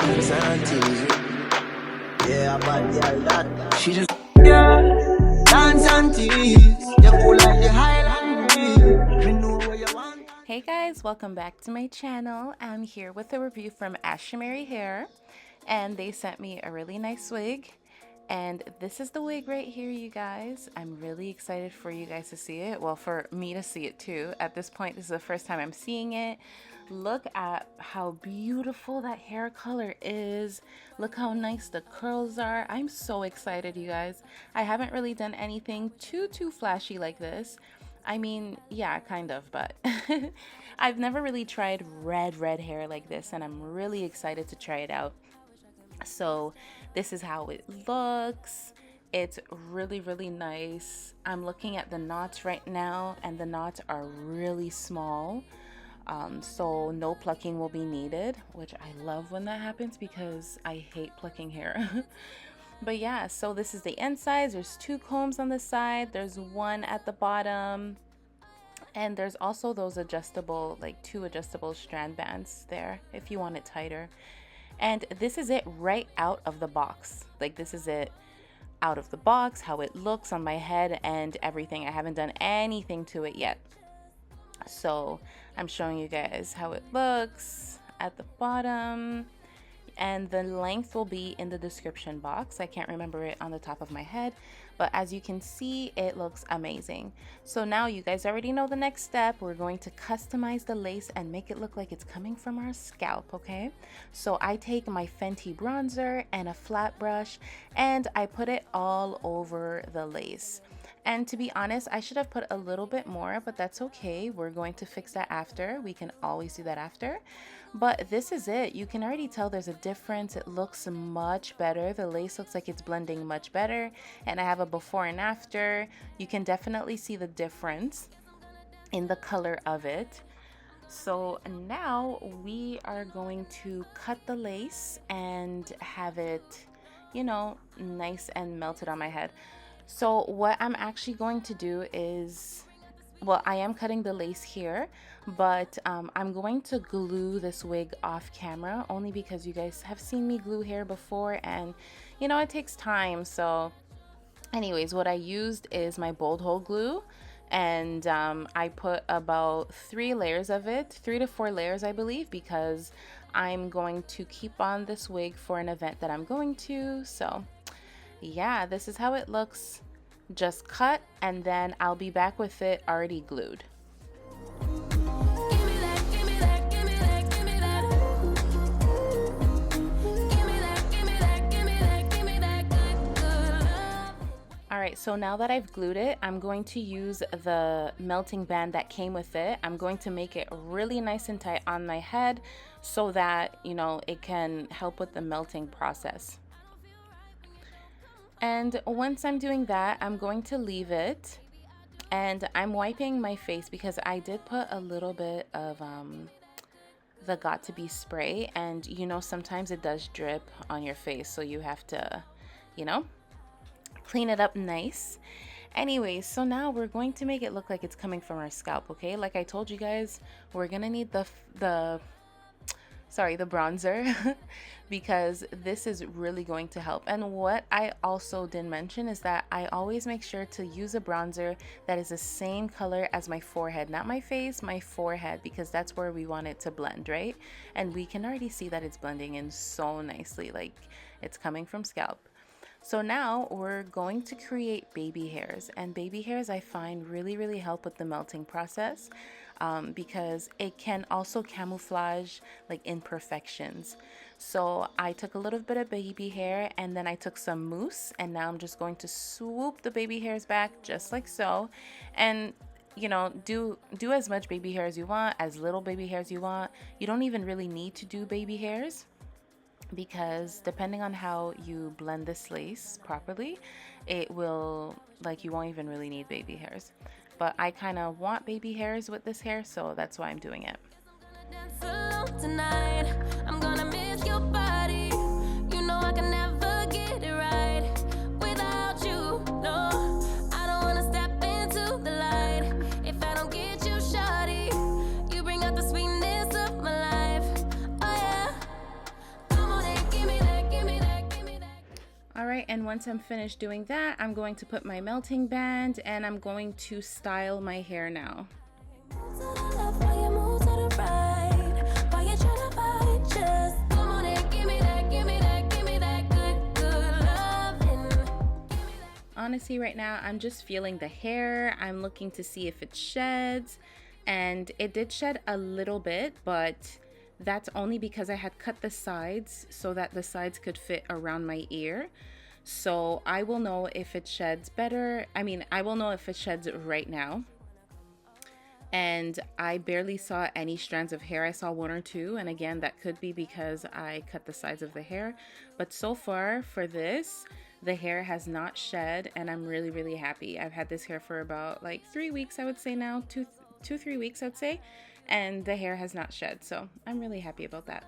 dance and tease. Yeah, but yeah, that she just dance and tease. You cool like the Highland breeze. We know where you want. Hey guys, welcome back to my channel. I'm here with a review from Ashimary Hair, and they sent me a really nice wig. And this is the wig right here, you guys. I'm really excited for you guys to see it. Well, for me to see it too. At this point, this is the first time I'm seeing it. Look at how beautiful that hair color is. Look how nice the curls are. I'm so excited, you guys. I haven't really done anything too flashy like this. I mean, yeah, kind of, but I've never really tried red hair like this, and I'm really excited to try it out. So this is how it looks. It's really nice. I'm looking at the knots right now, and the knots are really small. So no plucking will be needed, which I love when that happens because I hate plucking hair. But yeah, so this is the inside. There's 2 combs on the side. There's 1 at the bottom. And there's also those adjustable, like 2 adjustable strand bands there if you want it tighter. And this is it right out of the box. Like this is it out of the box, how it looks on my head and everything. I haven't done anything to it yet. So I'm showing you guys how it looks at the bottom. And the length will be in the description box. I can't remember it on the top of my head, but as you can see, it looks amazing. So now you guys already know the next step. We're going to customize the lace and make it look like it's coming from our scalp, okay? So I take my Fenty bronzer and a flat brush and I put it all over the lace. And to be honest, I should have put a little bit more, but that's okay. We're going to fix that after. We can always do that after. But this is it. You can already tell there's a difference. It looks much better. The lace looks like it's blending much better. And I have a before and after. You can definitely see the difference in the color of it. So now we are going to cut the lace and have it, you know, nice and melted on my head. So what I'm actually going to do is, well, I am cutting the lace here, but I'm going to glue this wig off camera only because you guys have seen me glue hair before and, you know, it takes time. So anyways, what I used is my bold hole glue, and I put about 3 layers of it, 3 to 4 layers, I believe, because I'm going to keep on this wig for an event that I'm going to. So yeah, this is how it looks. Just cut, and then I'll be back with it already glued. Alright, so now that I've glued it, I'm going to use the melting band that came with it. I'm going to make it really nice and tight on my head so that, you know, it can help with the melting process. And once I'm doing that, I'm going to leave it, and I'm wiping my face because I did put a little bit of the Got To Be spray, and you know, sometimes it does drip on your face, so you have to, you know, clean it up nice. Anyways, so now we're going to make it look like it's coming from our scalp, okay? Like I told you guys, we're gonna need the bronzer because this is really going to help. And what I also didn't mention is that I always make sure to use a bronzer that is the same color as my forehead, not my face, my forehead, because that's where we want it to blend, right? And we can already see that it's blending in so nicely, like it's coming from scalp. So now we're going to create baby hairs, and baby hairs I find really help with the melting process because it can also camouflage like imperfections. So I took a little bit of baby hair and then I took some mousse, and now I'm just going to swoop the baby hairs back just like so. And you know, do as much baby hair as you want, as little baby hair as you want. You don't even really need to do baby hairs, because depending on how you blend this lace properly, it will, like, you won't even really need baby hairs. But I kind of want baby hairs with this hair, so that's why I'm doing it. I'm gonna miss your body. You know I can never get it right without you. No, I don't wanna step into the light if I don't get you, shawty. You bring out the sweetness of my life. Oh yeah, come on and right, and once I'm finished doing that, I'm going to put my melting band and I'm going to style my hair now. Honestly, right now, I'm just feeling the hair. I'm looking to see if it sheds, and it did shed a little bit, but that's only because I had cut the sides so that the sides could fit around my ear. So I will know if it sheds better. I mean, I will know if it sheds right now. And I barely saw any strands of hair. I saw one or two, and again, that could be because I cut the sides of the hair. But so far for this, the hair has not shed, and I'm really, really happy. I've had this hair for about like 3 weeks, I would say now, 3 weeks, I'd say, and the hair has not shed. So I'm really happy about that.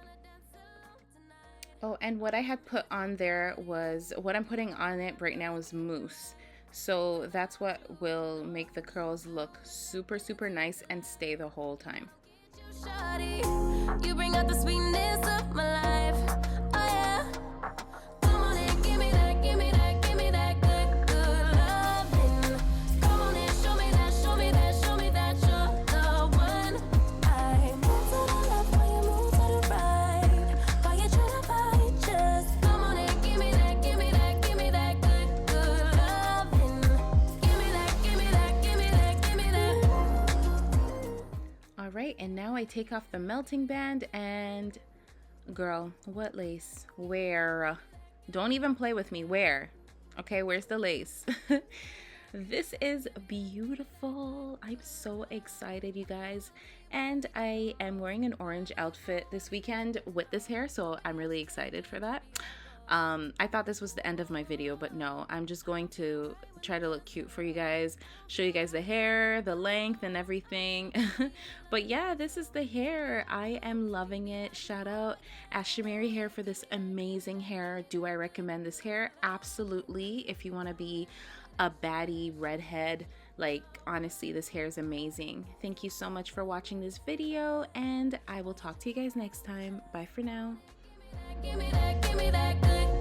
Oh, and what I had put on there was, what I'm putting on it right now is mousse. So that's what will make the curls look super, super nice and stay the whole time. You bring out the sweetness of my life. Oh yeah. Come on and give me that, give me that, give me that good, good loving. Come on and show me that, show me that, show me that you're the one. I move to the left while you move to the right. While you try to fight, just come on and give me that, give me that, give me that good, good loving. Give me that, give me that, give me that, give me that. All right, and now I take off the melting band and girl, what lace? Where? Don't even play with me. Where? Okay, where's the lace? This is beautiful. I'm so excited, you guys. And I am wearing an orange outfit this weekend with this hair, so I'm really excited for that. I thought this was the end of my video, but no, I'm just going to try to look cute for you guys, show you guys the hair, the length and everything. But yeah, this is the hair. I am loving it. Shout out Ashimary hair for this amazing hair. Do I recommend this hair? Absolutely. If you want to be a baddie redhead, like honestly, this hair is amazing. Thank you so much for watching this video, and I will talk to you guys next time. Bye for now. Give me that good.